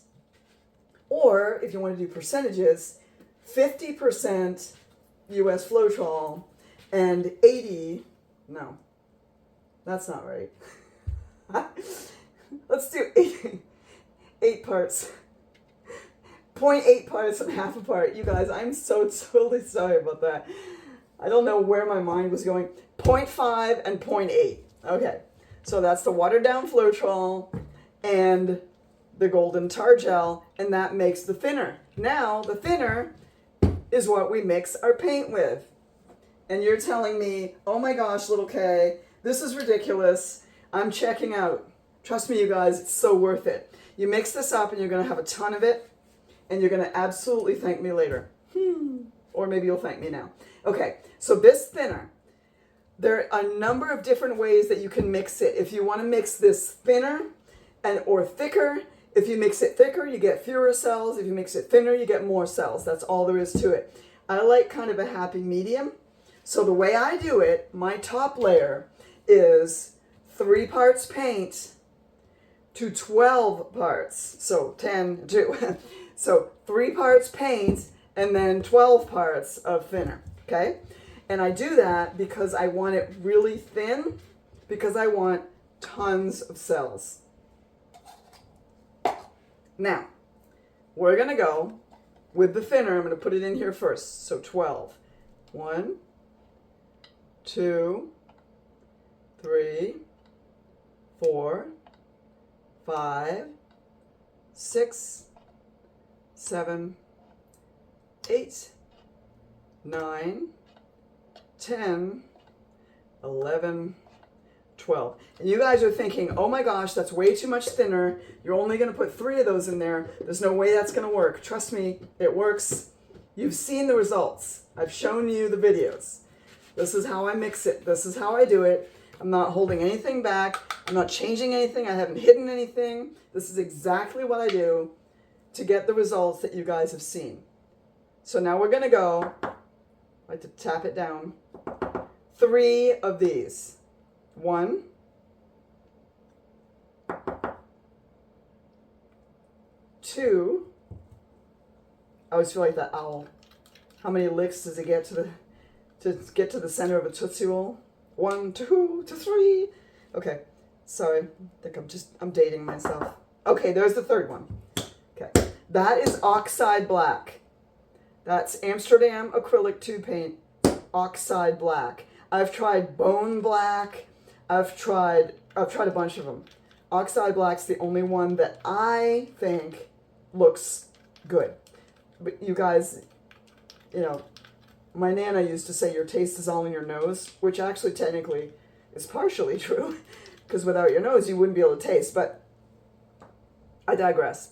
or if you want to do percentages, 50% US Floetrol and 80, no, that's not right. Let's do 8 parts. 0.8 parts and half a part. You guys, I'm so totally sorry about that. I don't know where my mind was going. 0.5 and 0.8. Okay, so that's the watered down Floetrol and the golden tar gel, and that makes the thinner. Now, the thinner is what we mix our paint with. And you're telling me, oh my gosh, little K, this is ridiculous. I'm checking out. Trust me, you guys, it's so worth it. You mix this up and you're going to have a ton of it, and you're going to absolutely thank me later. Or maybe you'll thank me now. Okay, so this thinner, there are a number of different ways that you can mix it. If you want to mix this thinner or thicker, if you mix it thicker, you get fewer cells. If you mix it thinner, you get more cells. That's all there is to it. I like kind of a happy medium. So the way I do it, my top layer is 3 parts paint, to 12 parts. So 10, 2. So 3 parts paint and then 12 parts of thinner, okay? And I do that because I want it really thin, because I want tons of cells. Now, we're gonna go with the thinner. I'm gonna put it in here first. So 12. 1, 2, 3, 4, 5, 6, 7, 8, 9, 10, 11, 12. And you guys are thinking, oh my gosh, that's way too much thinner. You're only going to put 3 of those in there. There's no way that's going to work. Trust me, it works. You've seen the results. I've shown you the videos. This is how I mix it. This is how I do it. I'm not holding anything back. I'm not changing anything. I haven't hidden anything. This is exactly what I do to get the results that you guys have seen. So now we're going to go, I like to tap it down, 3 of these. 1, 2. I always feel like that owl. How many licks does it get to the center of a Tootsie Roll? 1, 2, 3. Okay, sorry. I think I'm dating myself. Okay, there's the third one. Okay, that is oxide black. That's Amsterdam acrylic tube paint, oxide black. I've tried bone black. I've tried a bunch of them. Oxide black's the only one that I think looks good. But you guys, you know, my Nana used to say your taste is all in your nose, which actually technically is partially true, because without your nose you wouldn't be able to taste, but I digress.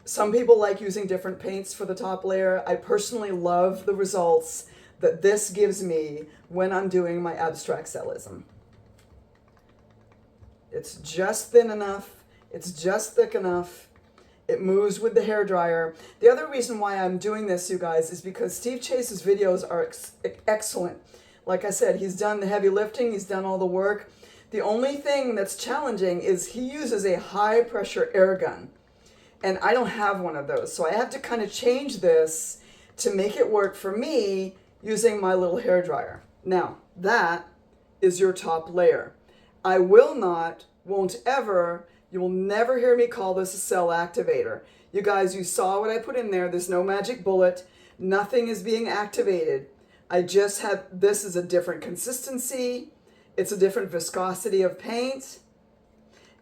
Some people like using different paints for the top layer. I personally love the results that this gives me when I'm doing my abstract cellism. It's just thin enough, it's just thick enough, it moves with the hairdryer. The other reason why I'm doing this, you guys, is because Steve Chase's videos are excellent. Like I said, he's done the heavy lifting, he's done all the work. The only thing that's challenging is he uses a high pressure air gun. And I don't have one of those, so I have to kind of change this to make it work for me using my little hairdryer. Now, that is your top layer. I won't ever, you will never hear me call this a cell activator. You guys, you saw what I put in there. There's no magic bullet. Nothing is being activated. I just have, this is a different consistency. It's a different viscosity of paint,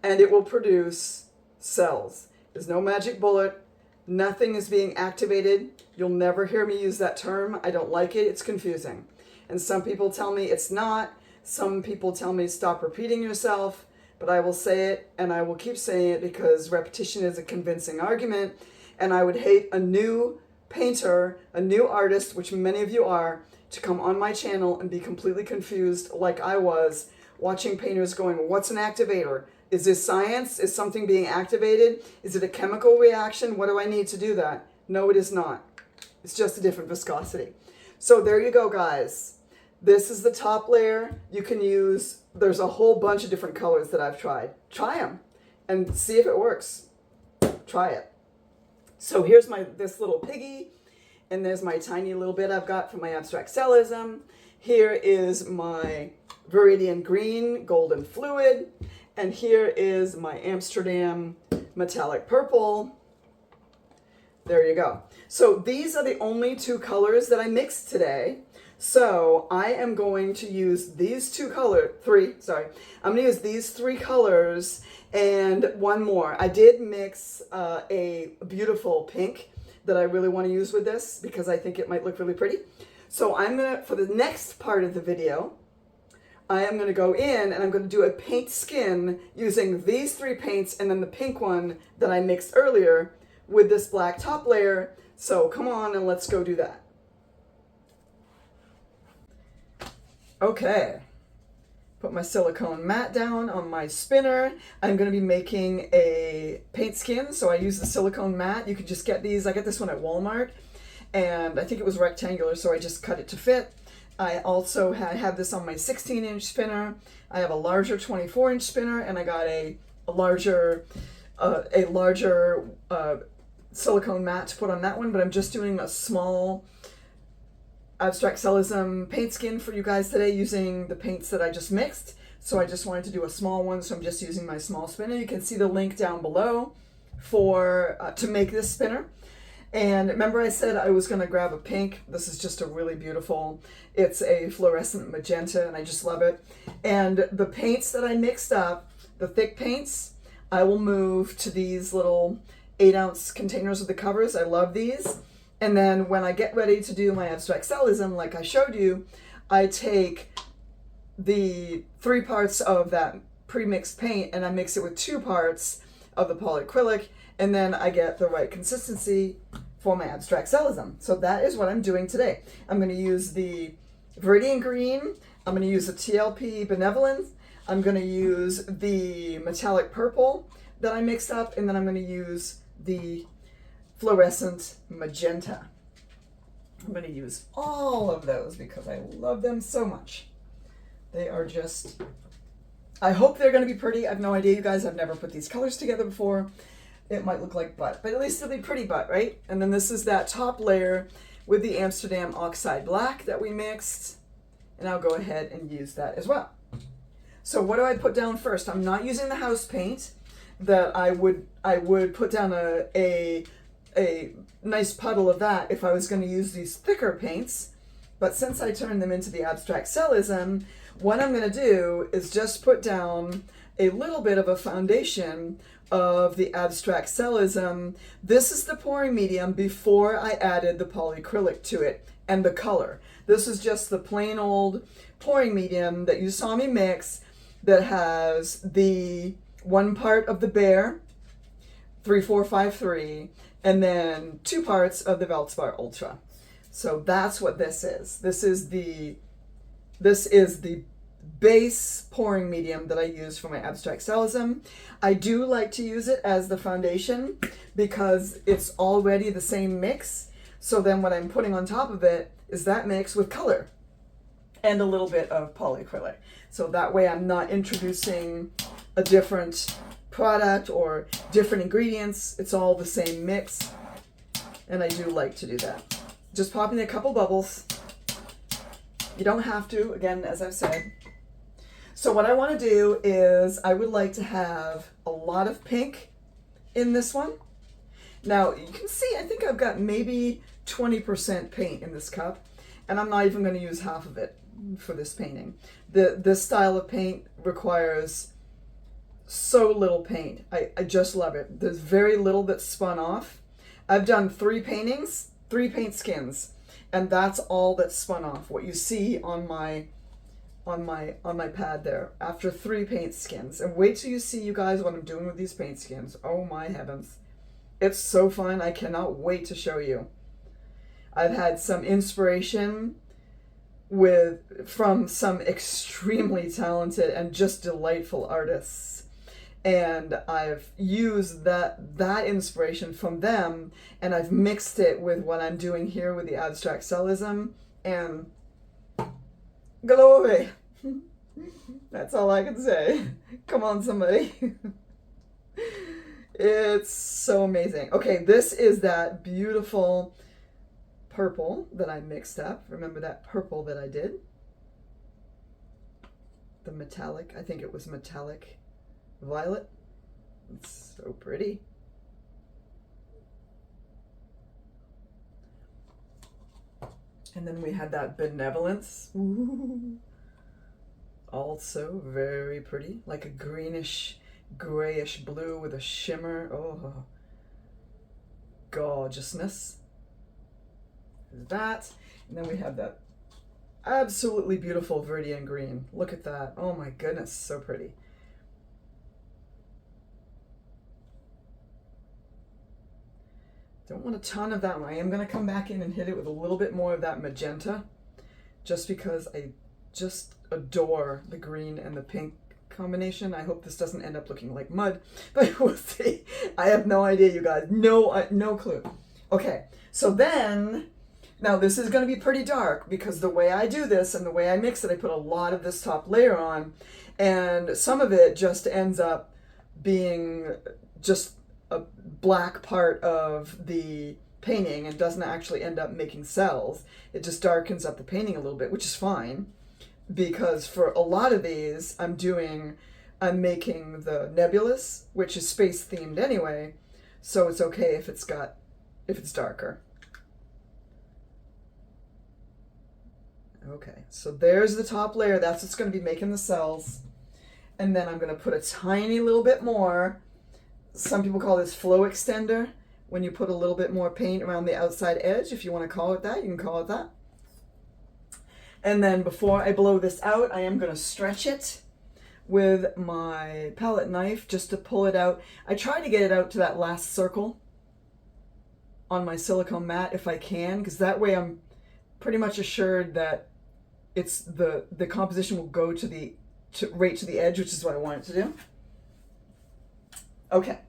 and it will produce cells. There's no magic bullet. Nothing is being activated. You'll never hear me use that term. I don't like it. It's confusing. And some people tell me it's not. Some people tell me stop repeating yourself. But I will say it, and I will keep saying it, because repetition is a convincing argument. And I would hate a new painter, a new artist, which many of you are, to come on my channel and be completely confused like I was, watching painters going, what's an activator? Is this science? Is something being activated? Is it a chemical reaction? What do I need to do that? No, it is not. It's just a different viscosity. So there you go, guys. This is the top layer. You can use, there's a whole bunch of different colors that I've tried. Try them and see if it works. Try it. So here's this little piggy, and there's my tiny little bit I've got from my abstract cellism. Here is my Viridian Green Golden Fluid. And here is my Amsterdam Metallic Purple. There you go. So these are the only 2 colors that I mixed today. So I am going to use these 3. I'm going to use these 3 colors and one more. I did mix a beautiful pink that I really want to use with this because I think it might look really pretty. So I'm going to, for the next part of the video, I am going to go in and I'm going to do a paint skin using these 3 paints and then the pink one that I mixed earlier with this black top layer. So come on and let's go do that. Okay, put my silicone mat down on my spinner. I'm going to be making a paint skin, so I use the silicone mat. You can just get these. I got this one at Walmart, and I think it was rectangular, so I just cut it to fit. I also have this on my 16-inch spinner. I have a larger 24-inch spinner, and I got a a larger silicone mat to put on that one, but I'm just doing a small abstract cellism paint skin for you guys today using the paints that I just mixed. So I just wanted to do a small one, so I'm just using my small spinner. You can see the link down below for to make this spinner. And remember I said I was going to grab a pink. This is just a really beautiful, it's a fluorescent magenta and I just love it. And the paints that I mixed up, the thick paints, I will move to these little 8-ounce containers with the covers. I love these. And then when I get ready to do my abstract cellism, like I showed you, I take the 3 parts of that pre-mixed paint and I mix it with 2 parts of the polyacrylic, and then I get the right consistency for my abstract cellism. So that is what I'm doing today. I'm going to use the Viridian Green, I'm going to use the TLP Benevolence, I'm going to use the metallic purple that I mixed up, and then I'm going to use the fluorescent magenta. I'm going to use all of those because I love them so much. They are just, I hope they're going to be pretty. I have no idea, you guys. I've never put these colors together before. It might look like butt, but at least it'll be pretty butt, right? And then this is that top layer with the Amsterdam Oxide Black that we mixed. And I'll go ahead and use that as well. So what do I put down first? I'm not using the house paint that I would put down a nice puddle of that if I was going to use these thicker paints. But since I turned them into the abstract cellism, what I'm going to do is just put down a little bit of a foundation of the abstract cellism. This is the pouring medium before I added the polyacrylic to it and the color. This is just the plain old pouring medium that you saw me mix that has the 1 part of the Bear, 3453, and then 2 parts of the Valspar Ultra. So that's what this is. This is the base pouring medium that I use for my abstract cellism. I do like to use it as the foundation because it's already the same mix. So then what I'm putting on top of it is that mix with color and a little bit of polyacrylic. So that way I'm not introducing a different product or different ingredients. It's all the same mix. And I do like to do that. Just popping a couple bubbles. You don't have to, again, as I've said. So what I want to do is I would like to have a lot of pink in this one. Now you can see I think I've got maybe 20% paint in this cup, and I'm not even going to use half of it for this painting. This style of paint requires so little paint. I just love it. There's very little that's spun off. I've done 3 paintings, 3 paint skins, and that's all that's spun off. What you see on my pad there after 3 paint skins. And wait till you see, you guys, what I'm doing with these paint skins. Oh my heavens. It's so fun. I cannot wait to show you. I've had some inspiration from some extremely talented and just delightful artists. And I've used that inspiration from them, and I've mixed it with what I'm doing here with the abstract cellism, and glory. That's all I can say. Come on, somebody. It's so amazing. Okay, this is that beautiful purple that I mixed up. Remember that purple that I did? The metallic, I think it was metallic violet. It's so pretty. And then we had that Benevolence. Ooh. Also very pretty, like a greenish, grayish blue with a shimmer. Oh, gorgeousness. That. And then we have that absolutely beautiful Viridian Green. Look at that. Oh my goodness, so pretty. Don't want a ton of that one. I am going to come back in and hit it with a little bit more of that magenta, just because I just adore the green and the pink combination. I hope this doesn't end up looking like mud, but we'll see. I have no idea, you guys. No clue. Okay, so then, now this is going to be pretty dark because the way I do this and the way I mix it, I put a lot of this top layer on, and some of it just ends up being just a black part of the painting and doesn't actually end up making cells. It just darkens up the painting a little bit, which is fine, because for a lot of these I'm making the nebulous, which is space themed anyway, so it's okay if it's darker. Okay, so there's the top layer. That's what's going to be making the cells. And then I'm going to put a tiny little bit more. Some people call this flow extender, when you put a little bit more paint around the outside edge. If you want to call it that, you can call it that. And then before I blow this out, I am going to stretch it with my palette knife just to pull it out. I try to get it out to that last circle on my silicone mat if I can, because that way I'm pretty much assured that it's the composition will go right to the edge, which is what I want it to do. Okay,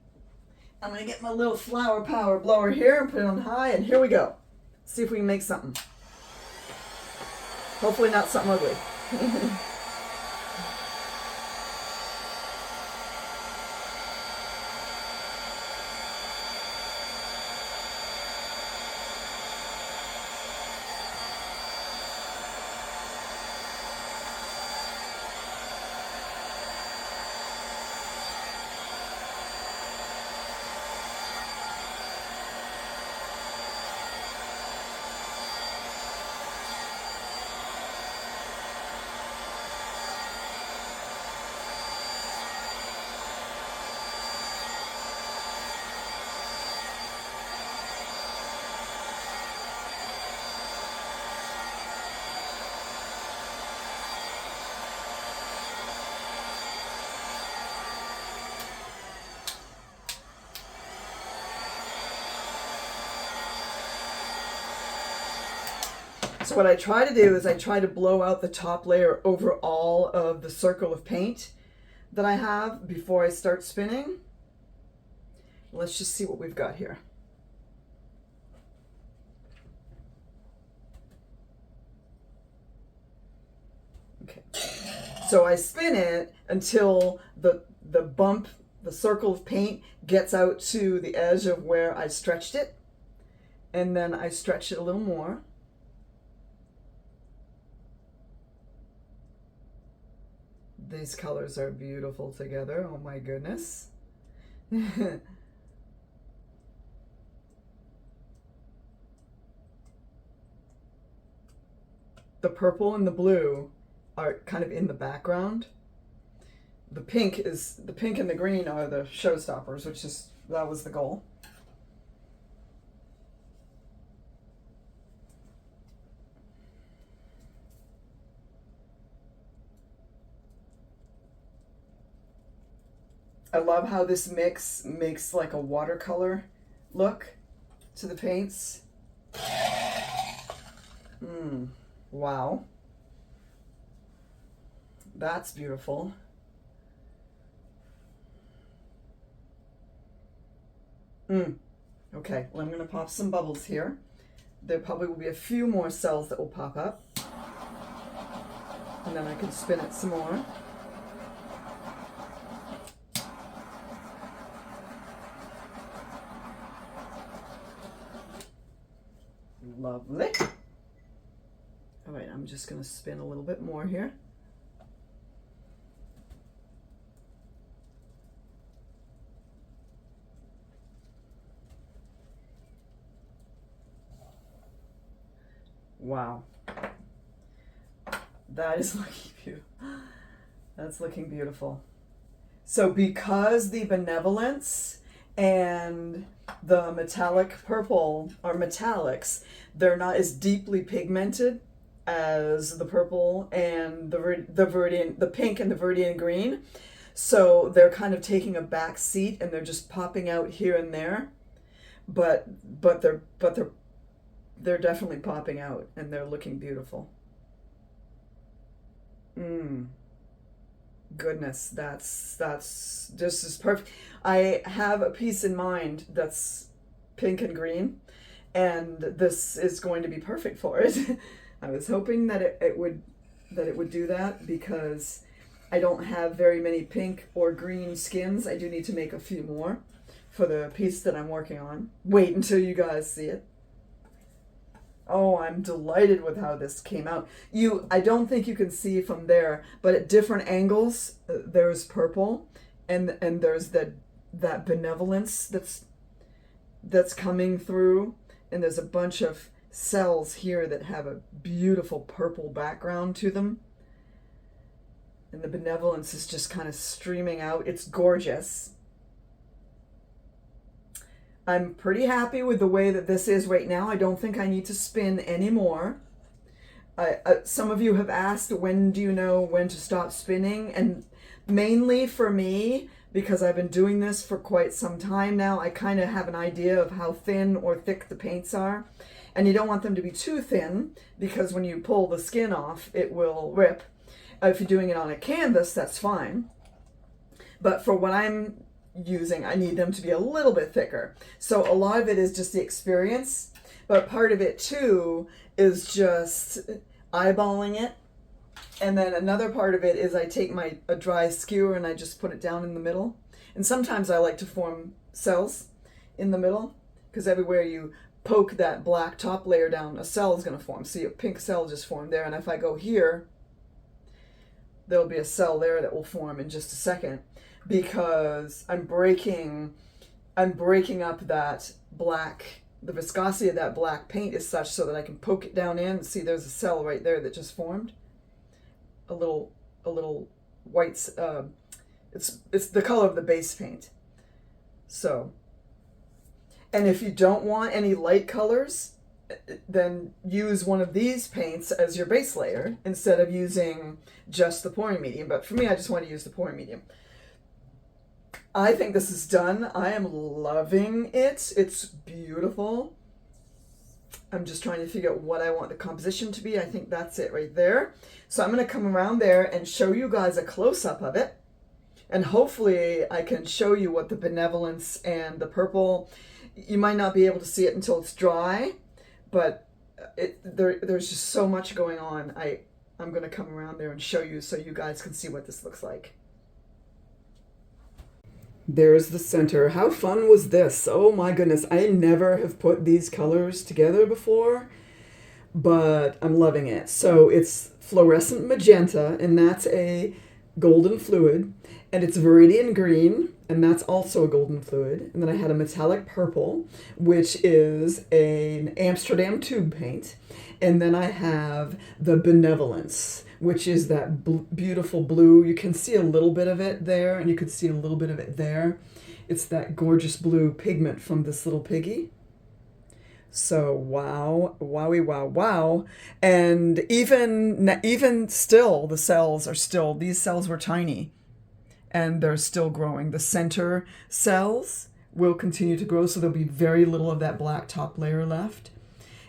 I'm gonna get my little flower power blower here and put it on high, and here we go. See if we can make something. Hopefully not something ugly. So what I try to do is I try to blow out the top layer over all of the circle of paint that I have before I start spinning. Let's just see what we've got here. Okay, so I spin it until the circle of paint gets out to the edge of where I stretched it, and then I stretch it a little more. These colors are beautiful together. Oh my goodness. The purple and the blue are kind of in the background. The pink and the green are the showstoppers, that was the goal. I love how this mix makes like a watercolor look to the paints. Wow. That's beautiful. Okay, well, I'm going to pop some bubbles here. There probably will be a few more cells that will pop up. And then I can spin it some more. Lovely. All right, I'm just going to spin a little bit more here. Wow. That is looking beautiful. That's looking beautiful. So because the Benevolence and the metallic purple are metallics, they're not as deeply pigmented as the purple and the pink and the Viridian green. So they're kind of taking a back seat and they're just popping out here and there. But they're definitely popping out and they're looking beautiful. Goodness, that's just as perfect. I have a piece in mind that's pink and green, and this is going to be perfect for it. I was hoping that it would do that, because I don't have very many pink or green skins. I do need to make a few more for the piece that I'm working on. Wait until you guys see it. Oh, I'm delighted with how this came out. I don't think you can see from there, but at different angles, there's purple, and there's that benevolence that's coming through, and there's a bunch of cells here that have a beautiful purple background to them. And the benevolence is just kind of streaming out. It's gorgeous. I'm pretty happy with the way that this is right now. I don't think I need to spin anymore. Some of you have asked, when do you know when to stop spinning? And mainly for me, because I've been doing this for quite some time now, I kind of have an idea of how thin or thick the paints are. And you don't want them to be too thin, because when you pull the skin off, it will rip. If you're doing it on a canvas, that's fine. But for what I'm using, I need them to be a little bit thicker. So a lot of it is just the experience, but part of it too is just eyeballing it. And then another part of it is I take a dry skewer and I just put it down in the middle. And sometimes I like to form cells in the middle, because everywhere you poke that black top layer down, a cell is going to form. See, a pink cell just formed there, and if I go here, there'll be a cell there that will form in just a second, because I'm breaking up that black. The viscosity of that black paint is such so that I can poke it down in. See, there's a cell right there that just formed. A little white. It's the color of the base paint. So, and if you don't want any light colors, then use one of these paints as your base layer instead of using just the pouring medium. But for me, I just want to use the pouring medium. I think this is done. I am loving it. It's beautiful. I'm just trying to figure out what I want the composition to be. I think that's it right there. So I'm going to come around there and show you guys a close-up of it. And hopefully I can show you what the benevolence and the purple, you might not be able to see it until it's dry, but there's just so much going on. I'm going to come around there and show you so you guys can see what this looks like. There's the center. How fun was this? Oh my goodness. I never have put these colors together before, but I'm loving it. So it's fluorescent magenta, and that's a golden fluid, and it's viridian green, and that's also a golden fluid. And then I had a metallic purple, which is an Amsterdam tube paint. And then I have the Benevolence, which is that beautiful blue. You can see a little bit of it there, and you could see a little bit of it there. It's that gorgeous blue pigment from this little piggy. So wow, wowie, wow, wow. And even still, the cells are still, these cells were tiny, and they're still growing. The center cells will continue to grow, so there'll be very little of that black top layer left.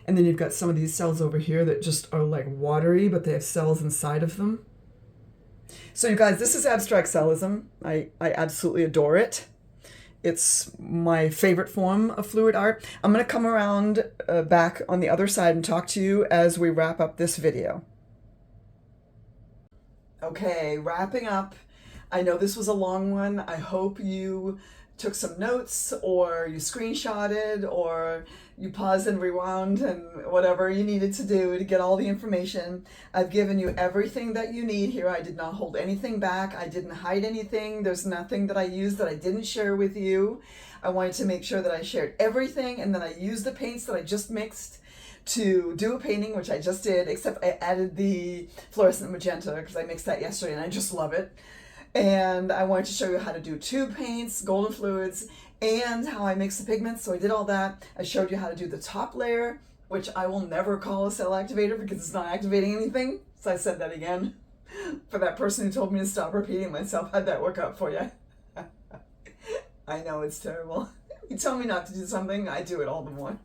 And then you've got some of these cells over here that just are like watery, but they have cells inside of them. So you guys, this is abstract cellism. I absolutely adore it. It's my favorite form of fluid art. I'm going to come around back on the other side and talk to you as we wrap up this video. Okay, wrapping up. I know this was a long one. I hope you took some notes, or you screenshotted, or you paused and rewound, and whatever you needed to do to get all the information. I've given you everything that you need here. I did not hold anything back. I didn't hide anything. There's nothing that I used that I didn't share with you. I wanted to make sure that I shared everything, and then I used the paints that I just mixed to do a painting, which I just did, except I added the fluorescent magenta because I mixed that yesterday and I just love it. And I wanted to show you how to do tube paints, golden fluids, and how I mix the pigments. So I did all that. I showed you how to do the top layer, which I will never call a cell activator because it's not activating anything. So I said that again. For that person who told me to stop repeating myself, how'd that work out for you? I know it's terrible. You tell me not to do something, I do it all the more.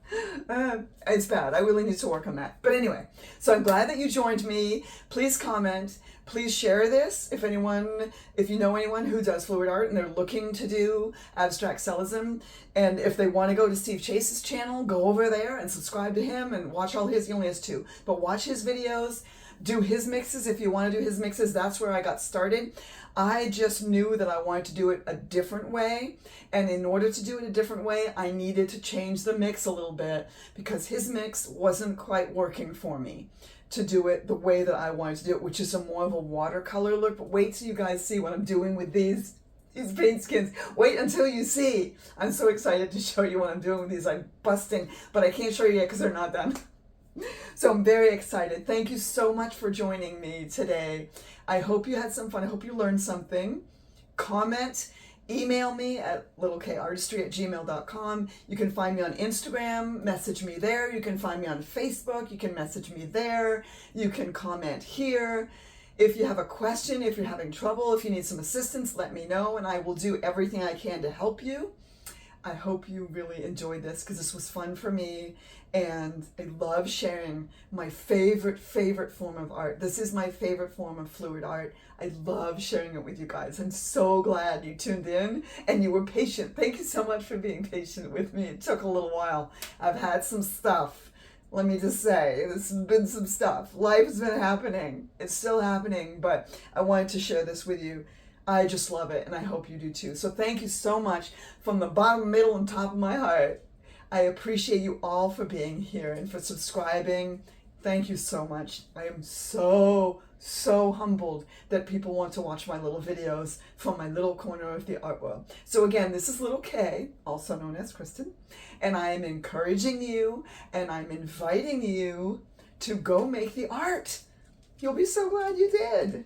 It's bad. I really need to work on that. But anyway, so I'm glad that you joined me. Please comment. Please share this if you know anyone who does fluid art and they're looking to do abstract cellism. And if they want to go to Steve Chase's channel, go over there and subscribe to him and watch all his. He only has 2, but watch his videos, do his mixes. If you want to do his mixes, that's where I got started. I just knew that I wanted to do it a different way. And in order to do it a different way, I needed to change the mix a little bit because his mix wasn't quite working for me to do it the way that I wanted to do it, which is a more of a watercolor look. But wait till you guys see what I'm doing with these paint skins. Wait until you see. I'm so excited to show you what I'm doing with these. I'm busting, but I can't show you yet because they're not done. So I'm very excited. Thank you so much for joining me today. I hope you had some fun. I hope you learned something. Comment, email me at lilkartistry@gmail.com. You can find me on Instagram, message me there. You can find me on Facebook, you can message me there. You can comment here. If you have a question, if you're having trouble, if you need some assistance, let me know and I will do everything I can to help you. I hope you really enjoyed this because this was fun for me and I love sharing my favorite form of art. This is my favorite form of fluid art. I love sharing it with you guys. I'm so glad you tuned in and you were patient. Thank you so much for being patient with me. It took a little while. I've had some stuff. Let me just say, there's been some stuff. Life has been happening. It's still happening, but I wanted to share this with you. I just love it, and I hope you do too. So thank you so much from the bottom, middle, and top of my heart. I appreciate you all for being here and for subscribing. Thank you so much. I am so humbled that people want to watch my little videos from my little corner of the art world. So again, this is Little K, also known as Kristen, and I am encouraging you and I'm inviting you to go make the art. You'll be so glad you did.